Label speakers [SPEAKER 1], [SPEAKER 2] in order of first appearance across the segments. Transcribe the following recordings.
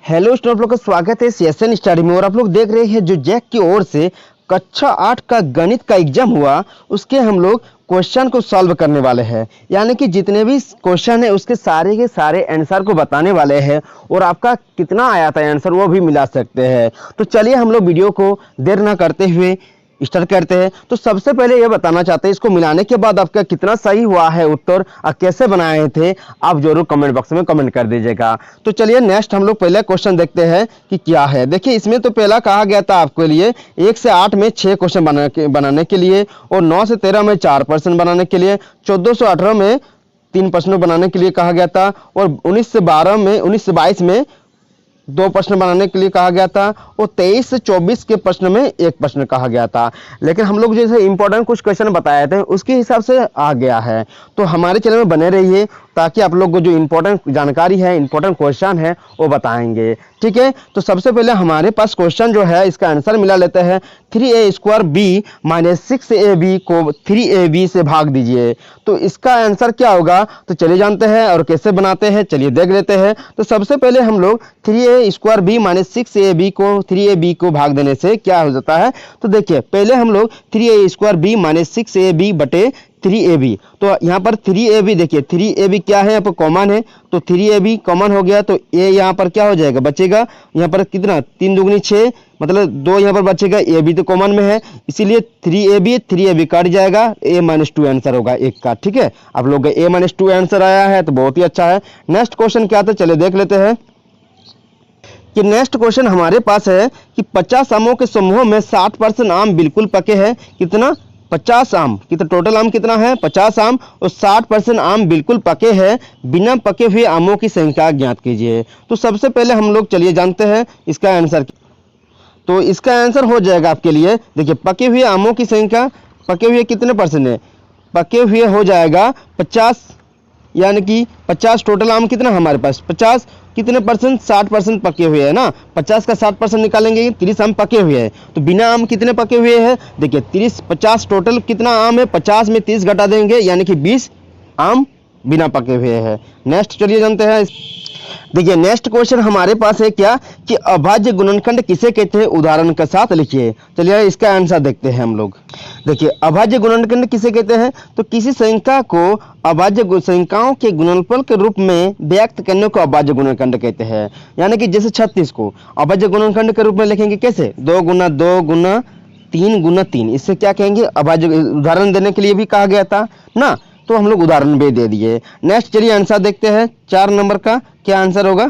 [SPEAKER 1] Hello student, आप लोग का स्वागत है सीएसएन स्टडी में। और आप लोग देख रहे हैं जो जैक की ओर से कक्षा 8 का गणित का एग्जाम हुआ, उसके हम लोग क्वेश्चन को सॉल्व करने वाले हैं। यानी कि जितने भी क्वेश्चन है उसके सारे के सारे आंसर को बताने वाले हैं और आपका कितना आया था आंसर वो भी मिला सकते हैं। तो चलिए हम लोग वीडियो को देर ना करते हुए स्टार्ट करते हैं। तो सबसे पहले ये बताना चाहते हैं, इसको मिलाने के बाद आपका कितना सही हुआ है उत्तर और कैसे बनाए थे, आप जरूर कमेंट बॉक्स में कमेंट कर दीजिएगा। तो चलिए नेक्स्ट हम लोग पहले क्वेश्चन देखते हैं कि क्या है। देखिए इसमें तो पहला कहा गया था आपके लिए 1 से 8 में 6 क्वेश्चन बनाने के लिए, और 9 से 13 में 4 प्रश्न बनाने के लिए, 14 से 18 में 3 प्रश्न बनाने के लिए कहा गया था, और 19 से 22 में 2 प्रश्न बनाने के लिए कहा गया था, और 23 से 24 के प्रश्न में 1 प्रश्न कहा गया था। लेकिन हम लोग जैसे इंपॉर्टेंट कुछ क्वेश्चन बताए थे उसके हिसाब से आ गया है। तो हमारे चैनल में बने रहिए ताकि आप लोग को जो इंपॉर्टेंट जानकारी है, इंपॉर्टेंट क्वेश्चन है वो बताएंगे। ठीक है, तो सबसे पहले हमारे पास क्वेश्चन जो है इसका आंसर मिला लेते हैं। 3a² b माइनस 6ab को 3ab से भाग दीजिए। तो इसका आंसर क्या होगा, तो चलिए जानते हैं और कैसे बनाते हैं, चलिए देख लेते हैं। तो सबसे पहले हम लोग 3a² b माइनस 6ab को 3ab को भाग देने से क्या हो जाता है। तो देखिए पहले हम लोग 3a² b माइनस 6ab बटे 3ab, तो यहाँ पर 3ab देखिए 3ab क्या है, यहाँ पर कॉमन है तो 3ab कॉमन हो गया, तो a यहाँ पर क्या हो जाएगा, बचेगा यहाँ पर कितना 3 दूगनी 6, मतलब 2 यहाँ पर बचेगा, a भी तो कॉमन में है इसीलिए 3ab कट जाएगा, a-2 आंसर होगा 1 का। ठीक है, आप लोग का a-2 आंसर आया है तो बहुत ही अच्छा है। नेक्स्ट क्वेश्चन क्या था, चलिए देख लेते हैं कि नेक्स्ट क्वेश्चन हमारे पास है कि 50 आमों के समूह में 60% आम बिल्कुल पके हैं। कितना, 50 आम, कितना टोटल आम कितना है 50 आम, और 60% आम बिल्कुल पके हैं। बिना पके हुए आमों की संख्या ज्ञात कीजिए। तो सबसे पहले हम लोग चलिए जानते हैं इसका आंसर। तो इसका आंसर हो जाएगा आपके लिए, देखिए पके हुए आमों की संख्या, पके हुए कितने परसेंट है, पके हुए हो जाएगा 50, यानी कि 50 टोटल आम कितना हमारे पास 50 कितने परसेंट 60% पके हुए हैं ना, 50 का 60% निकालेंगे 30 आम पके हुए हैं। तो बिना आम कितने पके हुए हैं, देखिए 30 50 टोटल कितना आम है, 50 में 30 घटा देंगे यानी कि 20 आम बिना पके हुए हैं। नेक्स्ट चलिए जानते हैं। देखिए नेक्स्ट क्वेश्चन हमारे पास है क्या कि अभाज्य गुणनखंड किसे कहते हैं, उदाहरण के साथ लिखिए। चलिए इसका आंसर देखते हैं हम लोग। देखिए अभाज्य गुणनखंड किसे कहते हैं, तो किसी संख्या को अभाज्य संख्याओं के गुणनफल के रूप में व्यक्त करने को अभाज्य गुणनखंड कहते हैं। यानी कि जैसे 36 को अभाज्य गुणनखंड के रूप में लिखेंगे कैसे, 2 गुना 2 गुना 3 गुना 3, इससे क्या कहेंगे अभाज्य, उदाहरण देने के लिए भी कहा गया था ना, तो हम लोग उदाहरण भी दे दिए। नेक्स्ट चलिए आंसर देखते हैं 4 नंबर का क्या आंसर होगा।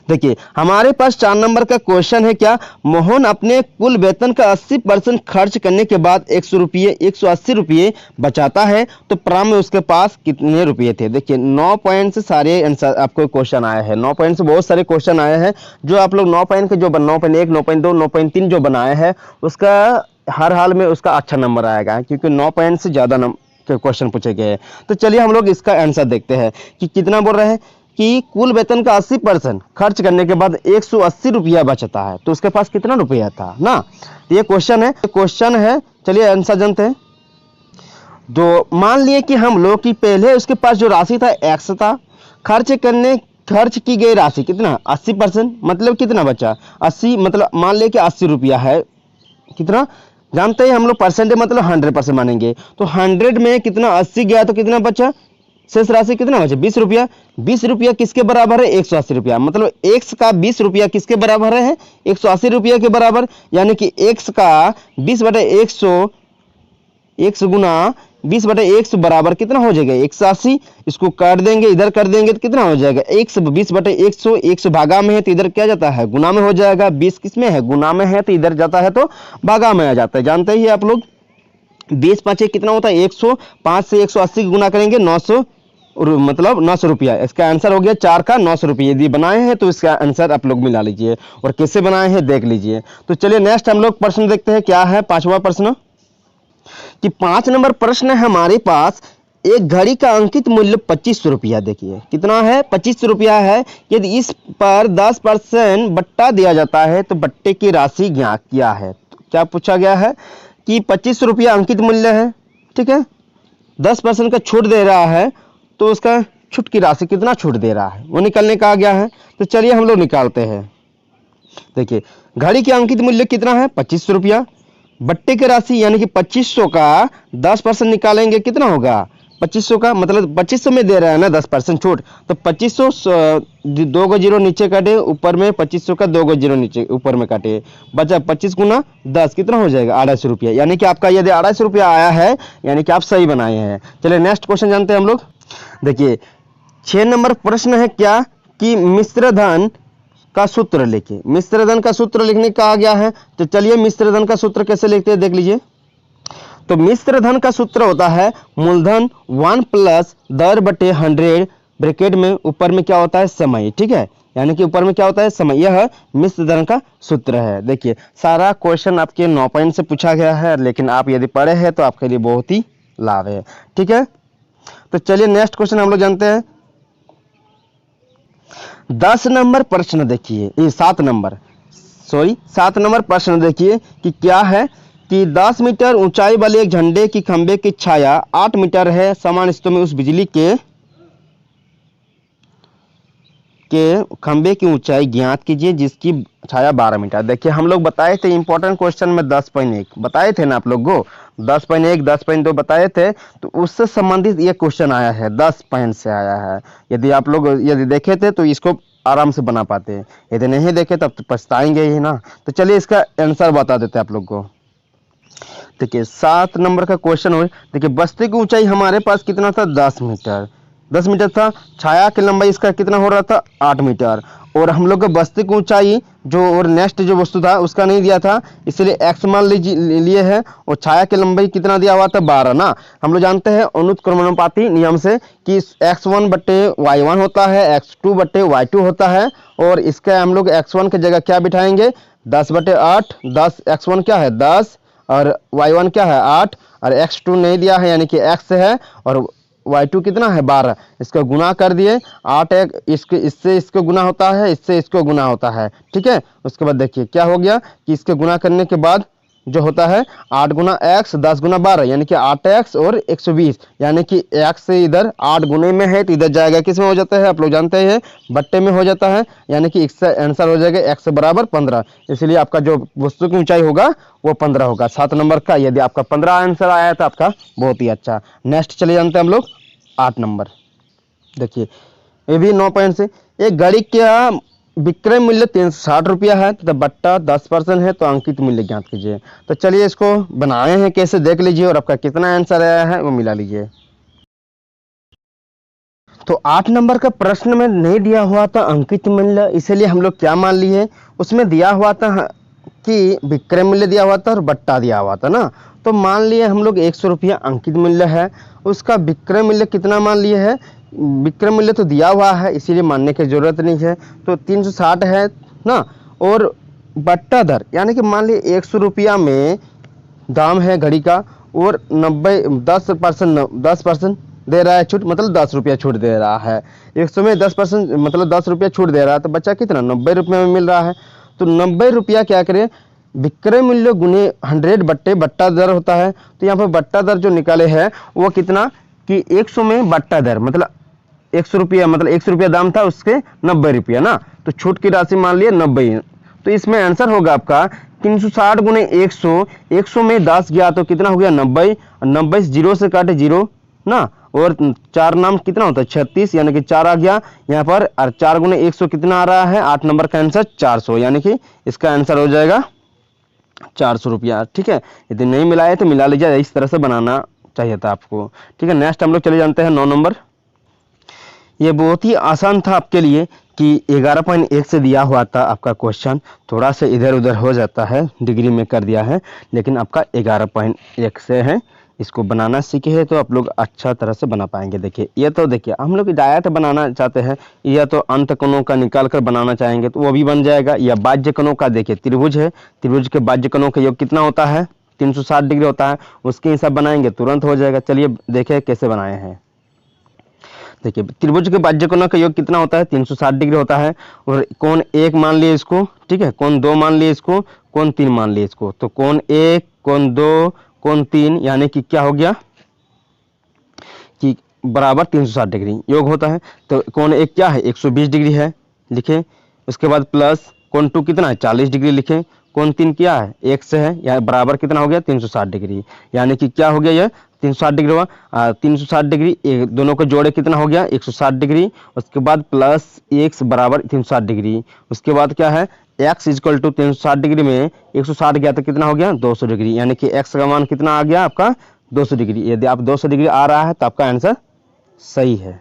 [SPEAKER 1] देखिए हमारे पास 4 नंबर का क्वेश्चन है क्या, मोहन अपने कुल वेतन का 80% खर्च करने के बाद 180 रुपये बचाता है, तो प्रारंभ में उसके पास कितने रुपये थे। देखिए 9 पॉइंट से सारे आंसर आपको क्वेश्चन आए हैं, 9 पॉइंट से बहुत सारे क्वेश्चन आए हैं। जो आप लोग 9 पॉइंट के जो 9.1 9.2 9.3 जो बनाए हैं उसका हर हाल में उसका अच्छा नंबर आएगा, क्योंकि 9 पॉइंट से ज़्यादा क्वेश्चन पूछे गए हैं। तो चलिए हम लोग इसका आंसर देखते हैं कि कितना बोल रहे हैं कि कुल वेतन का 80% खर्च करने के बाद 180 रुपया बचता है, तो उसके पास कितना रुपया था ना, ये क्वेश्चन है। चलिए आंसर जानते हैं। तो मान लिए कि हम लोग कि पहले उसके पास जो राशि था x था, खर्च की गई राशि कितना 80%, मतलब कितना बचा 80, मतलब मान लिए कि 80 रुपया है, कितना जानते हैं हम लोग परसेंट मतलब 100% मानेंगे, तो 100 में कितना 80 गया तो कितना बचा, शेष राशि कितना बचा 20 रुपया। 20 रुपया किसके बराबर है, 180 रुपया, मतलब x का 20 रुपया किसके बराबर है 180 रुपया के बराबर। यानी कि x का 20/100, 100 गुना 20/100 बराबर कितना हो जाएगा 180। इसको काट देंगे, इधर कर देंगे तो कितना हो जाएगा 120/100, 100 भागा में है तो इधर क्या जाता है गुना में हो जाएगा, 20 किस में है गुना में है तो इधर जाता है तो भागा में आ जाता है। जानते ही आप लोग 20 5 कितना होता है 100, 5 से 180 गुना करेंगे 900, मतलब 900 रुपया। इसका आंसर हो गया 4 का 900 रुपये। यदि बनाए हैं तो इसका आंसर आप लोग मिला लीजिए और कैसे बनाए हैं देख लीजिए। तो चलिए नेक्स्ट हम लोग प्रश्न देखते हैं क्या है 5वां प्रश्न, कि 5 नंबर प्रश्न है हमारे पास, एक घड़ी का अंकित मूल्य 25 रुपया, देखिए कितना है 25 रुपया है। यदि इस पर 10% बट्टा दिया जाता है तो बट्टे की राशि ज्ञात किया है। तो क्या पूछा गया है कि 25 रुपया अंकित मूल्य है, ठीक है, 10% का छूट दे रहा है, तो उसका छूट की राशि कितना छूट दे रहा है वो निकालने कहा गया है। तो चलिए हम लोग निकालते हैं। देखिए घड़ी की अंकित मूल्य कितना है 2500 रुपया। बट्टे की राशि यानी कि 2500 का 10% निकालेंगे कितना होगा 2500 का मतलब 2500 में दे रहा है ना 10% छूट, तो 2500 दो गो जीरो नीचे काटे ऊपर में 2500 का दो गो जीरो नीचे ऊपर में काटे, बचा 25 गुना 10 कितना हो जाएगा 250 रुपया। यानी कि आपका यदि 250 रुपया आया है यानी कि आप सही बनाए हैं। चलिए नेक्स्ट क्वेश्चन जानते हैं हम लोग। देखिए 6 नंबर प्रश्न है क्या कि मिश्र धन का सूत्र लिखिए। मिश्र धन का सूत्र लिखने कहा गया है, तो चलिए मिश्र धन का सूत्र कैसे लिखते हैं देख लीजिए। तो मिश्र धन का सूत्र होता है मूलधन 1 प्लस दर बटे 100 ब्रैकेट में ऊपर में क्या होता है समय, ठीक है, यानी कि ऊपर में क्या होता है समय, यह मिश्र धन का सूत्र है। देखिए सारा क्वेश्चन आपके 9 पॉइंट से पूछा गया है, लेकिन आप यदि पढ़े हैं तो आपके लिए बहुत ही लाभ है, ठीक है। तो चलिए नेक्स्ट क्वेश्चन हम लोग जानते हैं। 10 नंबर प्रश्न देखिए, ये 7 नंबर प्रश्न देखिए कि क्या है कि 10 मीटर ऊंचाई वाले एक झंडे की खंबे की छाया 8 मीटर है, समान हिस्सों में उस बिजली के खंबे की ऊंचाई ज्ञात कीजिए जिसकी छाया 12 मीटर। देखिए हम लोग बताए थे इंपॉर्टेंट क्वेश्चन में 10.1 बताए थे ना आप लोग को, 10.1 10.2 बताए थे, तो उससे संबंधित ये क्वेश्चन आया है 10 पॉइंट से आया है। यदि आप लोग यदि देखे थे तो इसको आराम से बना पाते, यदि नहीं देखे तब तो पछताएंगे ही ना। तो चलिए इसका आंसर बता देते हैं आप लोग को। देखिए 7 नंबर का क्वेश्चन हो, देखिए बस्ती की ऊंचाई हमारे पास कितना था 10 मीटर था, छाया की लंबाई इसका कितना हो रहा था 8 मीटर, और हम लोग को बस्ती की ऊंचाई जो और नेक्स्ट जो वस्तु था उसका नहीं दिया था, इसलिए x मान लिए है, और छाया की लंबाई कितना दिया हुआ था 12 ना। हम लोग जानते हैं अनुत्क्रमणानुपाती नियम से कि x1 बटे y1 होता है, x2 बटे y2 होता है, और इसका हम लोग x1 की जगह क्या बिठाएंगे 10 बटे 8, 10 x1 क्या है 10 और y1 क्या है 8, और x2 नहीं दिया है यानी कि x है, और y2 कितना है 12, इसका गुना कर दिए 8 एक इससे इसको गुना होता है, इससे इसको गुना होता है, ठीक है। उसके बाद देखिए क्या हो गया कि इसके गुना करने के बाद जो होता है 8 गुना x 10 गुना 12 यानी कि 8x और 120, यानी कि x से इधर 8 गुने में है तो इधर जाएगा किस में हो जाता है आप लोग जानते हैं बट्टे में हो जाता है, यानी कि इसका आंसर हो जाएगा x बराबर 15, इसलिए आपका जो वस्तु की ऊंचाई होगा वो 15 होगा 7 नंबर का। यदि आपका 15 आंसर आया तो आपका बहुत ही अच्छा। नेक्स्ट चले जानते हैं हम लोग 8 नंबर। देखिए ये भी 9 पॉइंट से, एक घड़ी का विक्रय मूल्य 360 रुपया है तो बट्टा 10% है, तो अंकित मूल्य ज्ञात कीजिए। तो चलिए इसको बनाए हैं कैसे देख लीजिए और आपका कितना आंसर आया है वो मिला लीजिए। तो 8 नंबर का प्रश्न में नहीं दिया हुआ था अंकित मूल्य, इसलिए हम लोग क्या मान लिए, उसमें दिया हुआ था कि विक्रय मूल्य दिया हुआ था और बट्टा दिया हुआ था ना, तो मान लिए हम लोग 100 रुपया अंकित मूल्य है, उसका विक्रय मूल्य कितना मान लिए है, विक्रय मूल्य तो दिया हुआ है इसीलिए मानने की जरूरत नहीं है, तो 360 है ना, और बट्टा दर यानी कि मान लिए 100 रुपया में दाम है घड़ी का और 10% दे रहा है छूट, मतलब 10 रुपया छूट दे रहा है, 100 में 10% मतलब 10 रुपया छूट दे रहा है, तो बच्चा कितना 90 रुपये में मिल रहा है। तो 90 रुपया क्या करें विक्रय मूल्य गुने 100 बट्टे बट्टा दर होता है, तो यहाँ पर बट्टा दर जो निकाले हैं वो कितना कि 100 में बट्टा दर मतलब 100 रुपया, मतलब 100 रुपया दाम था उसके 90 रुपया ना, तो छूट की राशि मान लिए 90, तो इसमें आंसर होगा आपका 360 गुने 100, 100 में 10 गया तो कितना हो गया 90, 90 जीरो से काटे जीरो ना, और 4 नाम कितना होता है 36 यानी कि 4 आ गया यहाँ पर, और 4 गुने 100 कितना आ रहा है 8 नंबर का आंसर 400, यानी कि इसका आंसर हो जाएगा 400 रुपया, ठीक है। यदि नहीं मिला है तो मिला लीजिए, इस तरह से बनाना चाहिए था आपको, ठीक है। नेक्स्ट हम लोग चले जानते हैं 9 नंबर। ये बहुत ही आसान था आपके लिए कि 11.1 से दिया हुआ था आपका क्वेश्चन, थोड़ा सा इधर उधर हो जाता है, डिग्री में कर दिया है, लेकिन आपका 11.1 से है, इसको बनाना सीखे हैं तो आप लोग अच्छा तरह से बना पाएंगे। देखिए ये तो देखिए हम लोग डायरेक्ट बनाना चाहते हैं या तो अंत कोणों का निकाल कर बनाना चाहेंगे तो वो भी बन जाएगा, या बाह्य कोणों का, देखिए त्रिभुज है, त्रिभुज के बाह्य कोणों का योग कितना होता है 360 डिग्री होता है, उसके हिसाब बनाएंगे तुरंत हो जाएगा। चलिए देखें कैसे बनाए हैं। देखिए त्रिभुज के बाह्य कोणों का योग कितना होता है 360 डिग्री होता है, और कोण 1 मान लिए इसको, ठीक है, कोण 2 मान लिए इसको, कोण 3 मान लिए इसको, तो कोण 1 कोण 2 कोण 3 यानी कि क्या हो गया कि बराबर 360 डिग्री योग होता है। तो कोण 1 क्या है 120 डिग्री है, लिखे, उसके बाद प्लस कोण 2 कितना है 40 डिग्री लिखें, कोण 3 क्या है x है, या बराबर कितना हो गया 360 डिग्री, यानी कि क्या हो गया ये 360 डिग्री हुआ। 360 डिग्री दोनों को जोड़े कितना हो गया 160 डिग्री, उसके बाद प्लस x बराबर 360 डिग्री, उसके बाद क्या है x इक्वल टू 360 डिग्री में 160 गया तो कितना हो गया 200 डिग्री, यानी कि x का मान कितना आ गया आपका 200 डिग्री। यदि आप 200 डिग्री आ रहा है तो आपका आंसर सही है।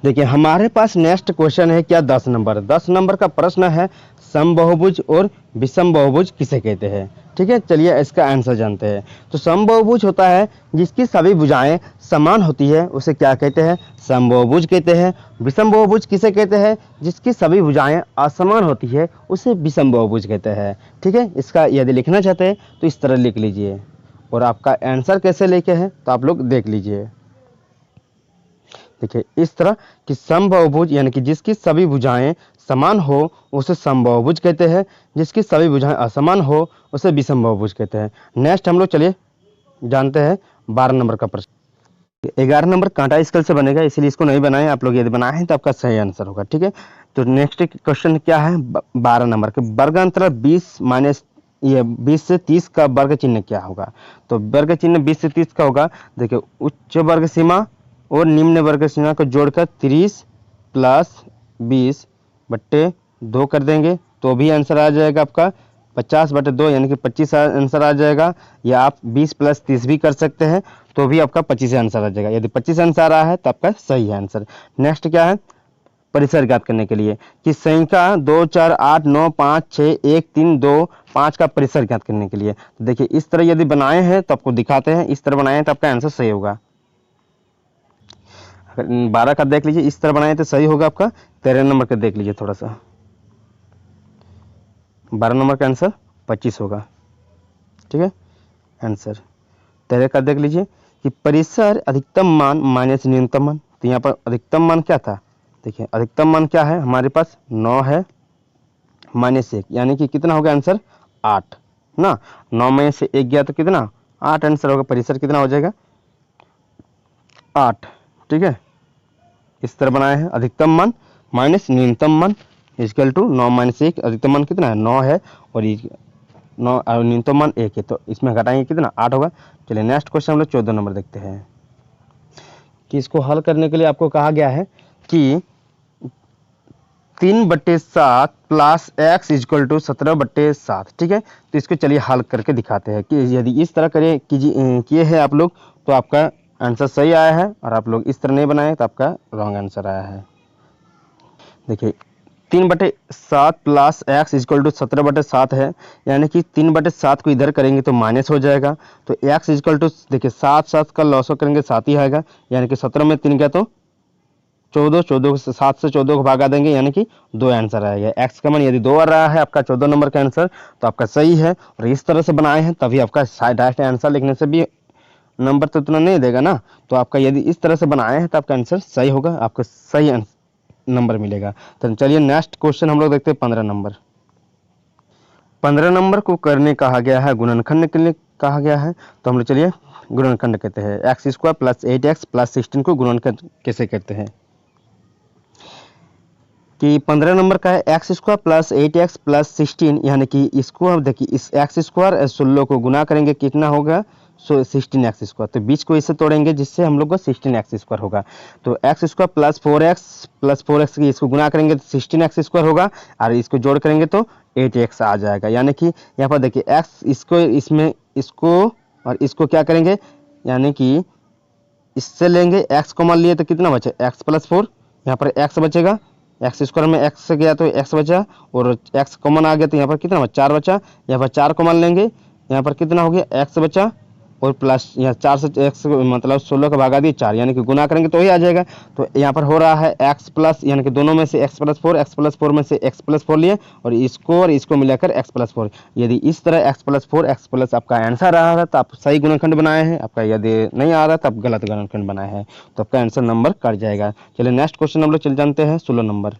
[SPEAKER 1] देखिए हमारे पास नेक्स्ट क्वेश्चन है क्या 10 नंबर। 10 नंबर का प्रश्न है समबाहुभुज और विषमबाहुभुज किसे कहते हैं। ठीक है, चलिए इसका आंसर जानते हैं। तो समबाहुभुज होता है जिसकी सभी भुजाएं समान होती है, उसे क्या कहते हैं समबाहुभुज कहते हैं। विषमबाहुभुज किसे कहते हैं जिसकी सभी भुजाएं असमान होती है, उसे विषमबाहुभुज कहते हैं। ठीक है, इसका यदि लिखना चाहते हैं तो इस तरह लिख लीजिए, और आपका आंसर कैसे लेके है तो आप लोग देख लीजिए। देखिए इस तरह कि समबाहुभुज यानी कि जिसकी सभी भुजाएं समान हो उसे समबाहुभुज कहते हैं, जिसकी सभी भुजाएं असमान हो उसे विषमबाहुभुज कहते हैं। नेक्स्ट हम लोग चलिए जानते हैं 12 नंबर का प्रश्न। 11 नंबर कांटा स्केल से बनेगा, इसलिए इसको नहीं बनाए, आप लोग यदि बनाए तो आपका सही आंसर होगा। ठीक है, तो नेक्स्ट क्वेश्चन क्या है 12 नंबर के वर्गांतर 20 से 30 का वर्ग चिन्ह क्या होगा। तो वर्ग चिन्ह 20 से 30 का होगा। देखिए उच्च वर्ग सीमा और निम्न वर्ग सीमा को जोड़कर 30 प्लस 20 बट्टे 2 कर देंगे तो भी आंसर आ जाएगा आपका 50 बटे 2, यानी कि 25 आंसर आ जाएगा। या आप 20 प्लस 30 भी कर सकते हैं तो भी आपका 25 आंसर आ जाएगा। यदि 25 आंसर आ रहा है तो आपका सही है आंसर। नेक्स्ट क्या है परिसर ज्ञात करने के लिए कि संख्या 2 4 8 9 5 6 1 3 2 5 का परिसर ज्ञात करने के लिए। तो देखिए इस तरह यदि बनाए हैं तो आपको दिखाते हैं, इस तरह बनाए हैं तो आपका आंसर सही होगा। 12 का देख लीजिए, इस तरह बनाए तो सही होगा आपका। 13 नंबर का देख लीजिए थोड़ा सा, 12 नंबर का आंसर 25 होगा। ठीक है, आंसर 13 का देख लीजिए कि परिसर अधिकतम मान माइनस न्यूनतम मान। तो यहाँ पर अधिकतम मान क्या था, देखिए अधिकतम मान क्या है हमारे पास 9 है माइनस 1, यानी कि कितना होगा आंसर 8 ना। 9 में से 1 गया तो कितना 8 आंसर होगा। परिसर कितना हो जाएगा 8। ठीक है, इस तरह बनाए हैं अधिकतम मान माइनस न्यूनतम मान इक्वल टू 9 माइनस 1। अधिकतम मान कितना है 9 है और 9 और न्यूनतम मान 1 है, तो इसमें घटाएंगे कितना 8 होगा। चलिए नेक्स्ट क्वेश्चन हम लोग 14 नंबर देखते हैं कि इसको हल करने के लिए आपको कहा गया है कि 3/7 प्लस x इक्वल टू 17/7। ठीक है, तो इसको चलिए हल करके दिखाते हैं कि यदि इस तरह करें किए हैं आप लोग तो आपका आंसर सही आया है, और आप लोग इस तरह नहीं बनाए तो आपका रॉन्ग आंसर आया है। देखिए 3/7 प्लस x इक्वल टू 17/7 है, यानी कि 3/7 को इधर करेंगे तो माइनस हो जाएगा। तो x इक्वल टू देखिए 7 का लॉस करेंगे 7 ही आएगा, यानी कि 17 में 3 गया तो 14, 14 से 7 से 14 को भागा देंगे, यानी कि 2 आंसर आएगा। x का मान यदि 2 आ रहा है आपका 14 नंबर का आंसर तो आपका सही है। और इस तरह से बनाए हैं तभी आपका डायरेक्ट आंसर लिखने से भी नंबर तो उतना नहीं देगा ना। तो आपका यदि इस तरह से बनाए हैं तो आपका आंसर सही होगा, आपको सही नंबर मिलेगा। तो चलिए नेक्स्ट क्वेश्चन हम लोग देखते हैं 15 नंबर। 15 नंबर को करने कहा गया है गुणनखंड के लिए कहा गया है, तो हम लोग चलिए गुणनखंड कहते हैं। x² प्लस 8x प्लस 16 को गुणनखंड कैसे कहते हैं कि 15 नंबर का है x² प्लस 8x प्लस 16, यानी कि इसको हम देखिए इस x² 16 को गुना करेंगे कितना होगा 16x²। तो बीच को इससे तोड़ेंगे जिससे हम लोग को 16x² होगा। तो x² प्लस 4x की इसको गुना करेंगे तो 16x² होगा, और इसको जोड़ करेंगे तो 8x आ जाएगा। यानी कि यहाँ पर देखिए x इसको इसमें इसको और इसको क्या करेंगे, यानी कि इससे लेंगे x को मान लिए तो कितना बचे x प्लस 4, यहाँ पर x बचेगा, x² में x से गया तो x बचा, और x कॉमन आ गया तो यहाँ पर कितना बचा 4 बचा। यहाँ पर 4 कॉमन लेंगे, यहाँ पर कितना हो गया x बचा, और प्लस यहाँ 4 से x मतलब 16 का भागा दिए 4, यानी कि गुना करेंगे तो ही आ जाएगा। तो यहाँ पर हो रहा है x प्लस, यानी कि दोनों में से x प्लस 4 में से x प्लस 4 लिए और इसको मिलाकर x प्लस 4। यदि इस तरह x प्लस 4 x प्लस आपका आंसर आ रहा है तो आप सही गुणनखंड बनाए हैं, आपका यदि नहीं आ रहा तो आप गलत गुणनखंड बनाए हैं, तो आपका आंसर नंबर कट जाएगा। चलिए नेक्स्ट क्वेश्चन हम लोग चल जानते हैं 16 नंबर।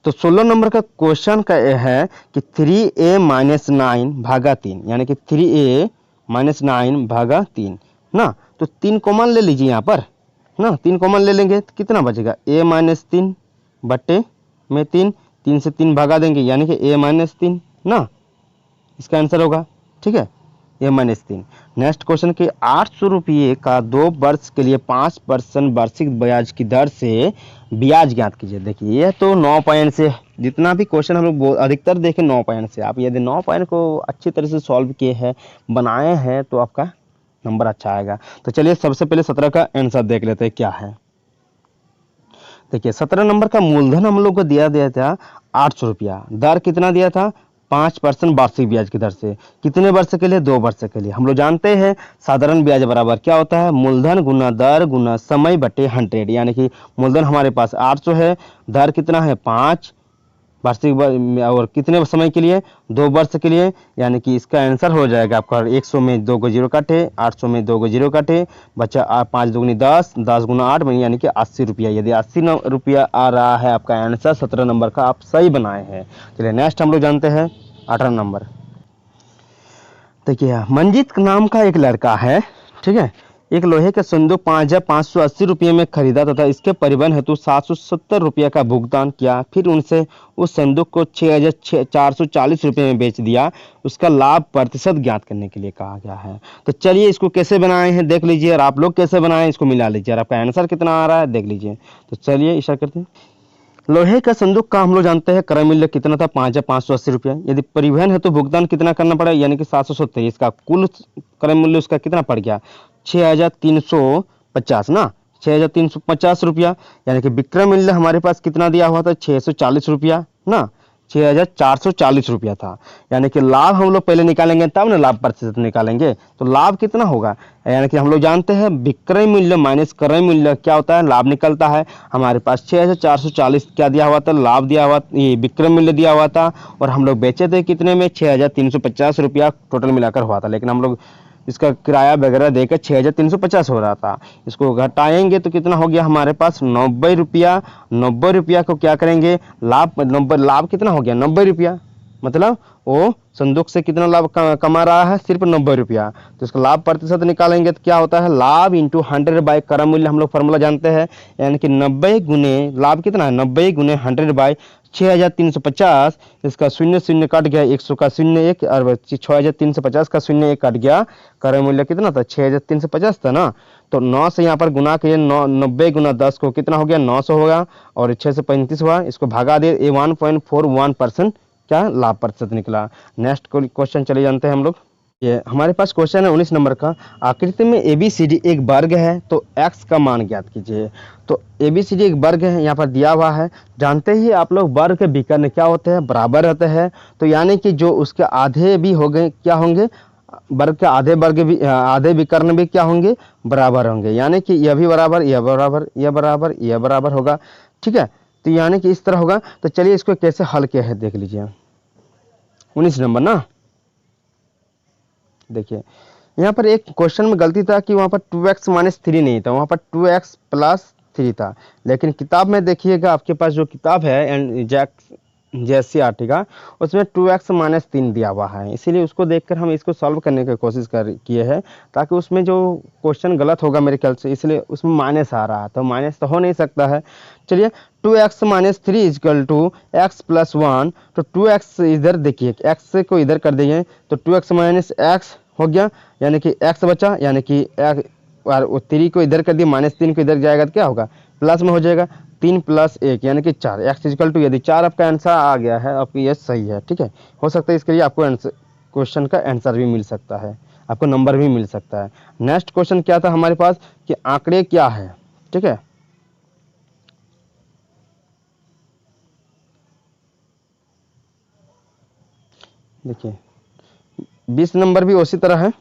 [SPEAKER 1] तो 16 नंबर का क्वेश्चन का है कि 3a माइनस 9 भागा 3, यानी कि 3a माइनस 9 भागा 3 ना। तो 3 कॉमन ले लीजिए यहाँ पर ना, 3 कॉमन ले लेंगे तो कितना बचेगा, a-3 बट्टे में 3, 3 से 3 भगा देंगे यानी कि a-3 ना, इसका आंसर होगा। ठीक है, a-3। नेक्स्ट क्वेश्चन के 800 रुपये का 2 वर्ष के लिए 5% वार्षिक ब्याज की दर से ब्याज ज्ञात कीजिए। देखिए ये तो 9 पॉइंट से, जितना भी क्वेश्चन हम लोग अधिकतर देखें 9 पॉइंट से, आप यदि 9 पॉइंट को अच्छी तरह से सॉल्व किए हैं, बनाए हैं, तो आपका नंबर अच्छा आएगा। तो चलिए सबसे पहले 17 का आंसर देख लेते हैं क्या है। देखिए 17 नंबर का मूलधन हम लोग को दिया था 800 रुपया, दर कितना दिया था, 5% वार्षिक ब्याज की दर से, कितने वर्ष के लिए, 2 वर्ष के लिए। हम लोग जानते हैं साधारण ब्याज बराबर क्या होता है, मूलधन गुना दर गुना समय बटे 100, यानी कि मूलधन हमारे पास 800 है, दर कितना है 5 वार्षिक, और कितने समय के लिए, 2 वर्ष के लिए, यानी कि इसका आंसर हो जाएगा आपका 100 में 2 को 0 काटे, 800 में 2 को 0 काटे, बचा 5 दूनी 10, 10 गुना 8 यानी कि 80 रुपया। यदि 80 रुपया आ रहा है आपका आंसर 17 नंबर का, आप सही बनाए हैं। चलिए नेक्स्ट हम लोग जानते हैं 18 नंबर। देखिए मंजीत नाम का एक लड़का है, ठीक है, एक लोहे का संदूक 5,580 रुपये में खरीदा तथा इसके परिवहन हेतु 770 रुपये का भुगतान किया, फिर उनसे उस संदूक को 6,440 रुपये में बेच दिया, उसका लाभ प्रतिशत ज्ञात करने के लिए कहा गया है। तो चलिए इसको कैसे बनाए हैं देख लीजिए, और आप लोग कैसे बनाए इसको मिला लीजिए, और आपका आंसर कितना आ रहा है देख लीजिए। तो चलिए इशारा करते हैं। लोहे का संदूक का हम लोग जानते हैं क्रय मूल्य कितना था, 5,580 रुपया। यदि परिवहन है तो भुगतान कितना करना पड़ा, यानी कि 770, इसका कुल क्रय मूल्य उसका कितना पड़ गया, 6,350 ना, 6,350 रुपया, यानी कि विक्रय मूल्य हमारे पास कितना दिया हुआ था, 640 रुपया ना, 6,440 रुपया था। यानी कि लाभ हम लोग पहले निकालेंगे तब ना लाभ प्रतिशत निकालेंगे, तो लाभ कितना होगा, यानी कि हम लोग जानते हैं विक्रय मूल्य माइनस क्रय मूल्य क्या होता है, लाभ निकलता है। हमारे पास 6,440 क्या दिया हुआ था, लाभ दिया हुआ, ये विक्रय मूल्य दिया हुआ था, और हम लोग बेचे थे कितने में, 6,350 रुपया टोटल मिलाकर हुआ था, लेकिन हम लोग इसका किराया वगैरह देकर 6,350 हो रहा था। इसको घटाएंगे तो कितना हो गया हमारे पास 90 रुपया। 90 रुपया को क्या करेंगे, लाभ, लाभ कितना हो गया 90 रुपया, मतलब वो संदूक से कितना लाभ कमा रहा है, सिर्फ 90 रुपया। तो इसका लाभ प्रतिशत निकालेंगे तो क्या होता है, लाभ इंटू 100 बाई क्रय मूल्य, हम लोग फॉर्मूला जानते हैं, यानी कि 90 गुने लाभ कितना है, 90 गुने 100 बाई 6,350, इसका 0 0 कट गया, 100 का 0 1, और 6,350 का 0 1 कट गया, क्रय मूल्य कितना था 6,350 था ना। तो 9 से यहाँ पर गुना किए, 90 गुना 10 को कितना हो गया 900 होगा, और 6 से 35 हुआ, इसको भगा दे, 1.41% क्या लाभ प्रतिशत निकला। नेक्स्ट क्वेश्चन चले जानते हैं हम लोग। ये हमारे पास क्वेश्चन है 19 नंबर का, आकृति में ABCD एक वर्ग है तो x का मान ज्ञात कीजिए। तो ABCD एक वर्ग है, यहाँ पर दिया हुआ है, जानते ही आप लोग वर्ग के विकर्ण क्या होते हैं, बराबर रहते हैं, तो यानी कि जो उसके आधे भी हो गए क्या होंगे, वर्ग के आधे वर्ग भी, आधे विकर्ण भी क्या होंगे, बराबर होंगे, यानी कि यह भी बराबर, यह बराबर, यह बराबर, यह बराबर होगा। ठीक है, तो यानी कि इस तरह होगा। तो चलिए इसको कैसे हल किया है देख लीजिए, 19 नंबर ना। देखिए यहाँ पर एक क्वेश्चन में गलती था कि वहाँ पर 2x माइनस 3 नहीं था, वहाँ पर 2x प्लस 3 था, लेकिन किताब में देखिएगा आपके पास जो किताब है एंड JSCRT का, उसमें 2x माइनस 3 दिया हुआ है, इसीलिए उसको देखकर हम इसको सॉल्व करने की कोशिश किए हैं, ताकि उसमें जो क्वेश्चन गलत होगा मेरे ख्याल से, इसलिए उसमें माइनस आ रहा है, तो माइनस तो हो नहीं सकता है। चलिए 2x minus 3 equal to x plus 1, तो 2x इधर देखिए, x को इधर कर देंगे तो 2x माइनस x हो गया, यानी कि x बचा, यानी कि और 3 को इधर कर दिया, माइनस 3 को इधर जाएगा तो क्या होगा, प्लस में हो जाएगा, 3 प्लस 1 यानी कि 4, x इजकल टू, यदि 4 आपका आंसर आ गया है, आपकी ये सही है। ठीक है, हो सकता है इसके लिए आपको क्वेश्चन का आंसर भी मिल सकता है, आपको नंबर भी मिल सकता है। नेक्स्ट क्वेश्चन क्या था हमारे पास कि आंकड़े क्या है। ठीक है, देखिए 20 नंबर भी उसी तरह है।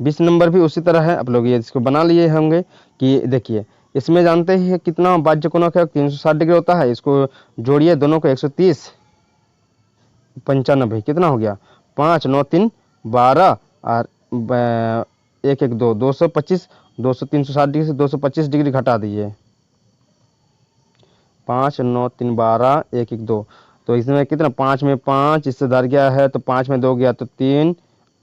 [SPEAKER 1] बीस नंबर भी उसी तरह है, आप लोग ये इसको बना लिए होंगे कि देखिए इसमें जानते ही है कितना बाह्य कोणक है, 360 डिग्री होता है, इसको जोड़िए दोनों को, 130 95 कितना हो गया, 5 9 3 12, और 1 1 2 225, 200 360 डिग्री से 225 डिग्री घटा दीजिए, 5 9 3 12 1 1 2, तो इसमें कितना, 5 में 5 इससे धर गया है, तो 5 में 2 गया तो 3,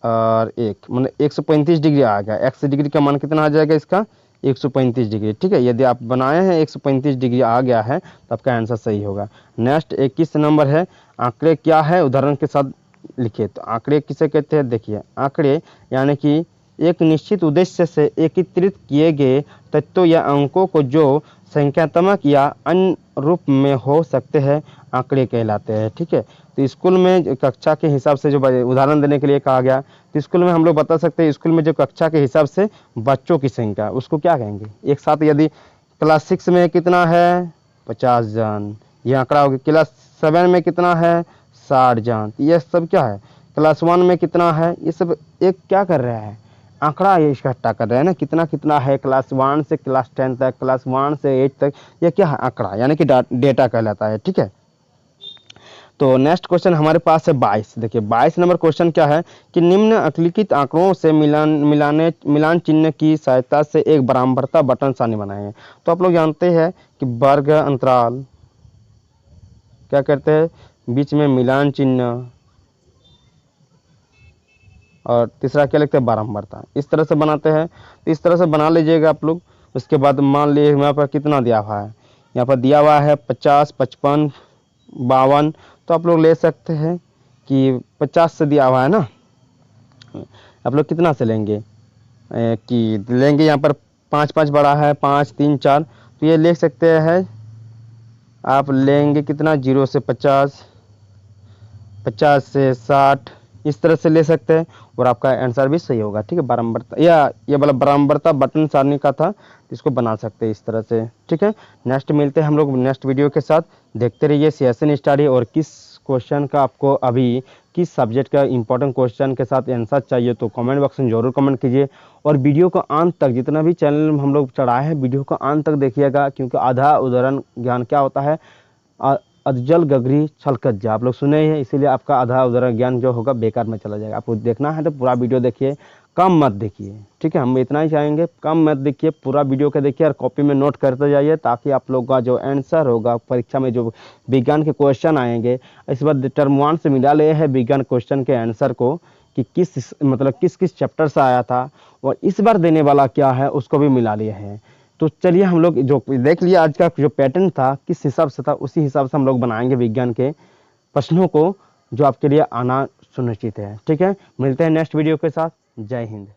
[SPEAKER 1] और 1 मतलब 135 डिग्री आ गया। x डिग्री का मान कितना आ जाएगा इसका 135 डिग्री। ठीक है, यदि आप बनाए हैं 135 डिग्री आ गया है तो आपका आंसर सही होगा। नेक्स्ट 21 नंबर है, आंकड़े क्या है उदाहरण के साथ लिखिए। तो आंकड़े किसे कहते हैं, देखिए आंकड़े यानी कि एक निश्चित उद्देश्य से एकत्रित किए गए तत्वों या अंकों को जो संख्यात्मक या अन्य रूप में हो सकते हैं आंकड़े कहलाते हैं। ठीक है, तो स्कूल में कक्षा के हिसाब से जो उदाहरण देने के लिए कहा गया, तो स्कूल में हम लोग बता सकते हैं स्कूल में जो कक्षा के हिसाब से बच्चों की संख्या उसको क्या कहेंगे एक साथ। यदि क्लास 6 में कितना है 50 जन, ये आंकड़ा हो गया। क्लास 7 में कितना है 60 जन, ये सब क्या है। क्लास 1 में कितना है, ये सब एक क्या कर रहा है आंकड़ा ये इकट्ठा कर रहे हैं ना, कितना कितना है क्लास 1 से क्लास 10 तक, क्लास 1 से 8 तक, ये क्या है आंकड़ा यानी कि डेटा कहलाता है। ठीक है, तो नेक्स्ट क्वेश्चन हमारे पास है 22। देखिए 22 नंबर क्वेश्चन क्या है कि निम्नलिखित आंकड़ों से मिलान चिन्ह की सहायता से एक बराबरता बटन सारणी बनाए। तो आप लोग जानते हैं कि वर्ग अंतराल क्या करते हैं, बीच में मिलान चिन्ह और तीसरा क्या लिखते हैं बारंबारता, इस तरह से बनाते हैं। तो इस तरह से बना लीजिएगा आप लोग। उसके बाद मान लीजिए यहाँ पर कितना दिया हुआ है, यहाँ पर दिया हुआ है 50, 55, 52, तो आप लोग ले सकते हैं कि 50 से दिया हुआ है ना, आप लोग कितना से लेंगे कि लेंगे यहाँ पर 5 5 बड़ा है, 5 3 4, तो ये ले सकते हैं आप लेंगे कितना 0 से 50, 50 से 60, इस तरह से ले सकते हैं और आपका आंसर भी सही होगा। ठीक है, बारंबारता या ये वाला बारंबारता बटन सारणी का था, इसको बना सकते हैं इस तरह से। ठीक है, नेक्स्ट मिलते हैं हम लोग नेक्स्ट वीडियो के साथ। देखते रहिए सीएसएन स्टडी, और किस क्वेश्चन का आपको अभी किस सब्जेक्ट का इंपॉर्टेंट क्वेश्चन के साथ आंसर चाहिए तो कमेंट बॉक्स में जरूर कमेंट कीजिए। और वीडियो को अंत तक, जितना भी चैनल हम लोग चढ़ाए हैं वीडियो को अंत तक देखिएगा, क्योंकि आधा उदाहरण ज्ञान क्या होता है, अधजल गगरी छलकत जा, आप लोग सुने हैं, इसीलिए आपका आधा उदाहरण ज्ञान जो होगा बेकार में चला जाएगा। आपको देखना है तो पूरा वीडियो देखिए, कम मत देखिए। ठीक है, हम इतना ही चाहेंगे, कम मत देखिए, पूरा वीडियो के देखिए और कॉपी में नोट करते जाइए, ताकि आप लोग का जो आंसर होगा परीक्षा में जो विज्ञान के क्वेश्चन आएंगे, इस बार टर्म 1 से मिला ले है विज्ञान क्वेश्चन के आंसर को कि किस किस चैप्टर से आया था, और इस बार देने वाला क्या है उसको भी मिला लिए हैं। तो चलिए हम लोग जो देख लिया आज का जो पैटर्न था किस हिसाब से था, उसी हिसाब से हम लोग बनाएंगे विज्ञान के प्रश्नों को जो आपके लिए आना सुनिश्चित है। ठीक है, मिलते हैं नेक्स्ट वीडियो के साथ। जय हिंद।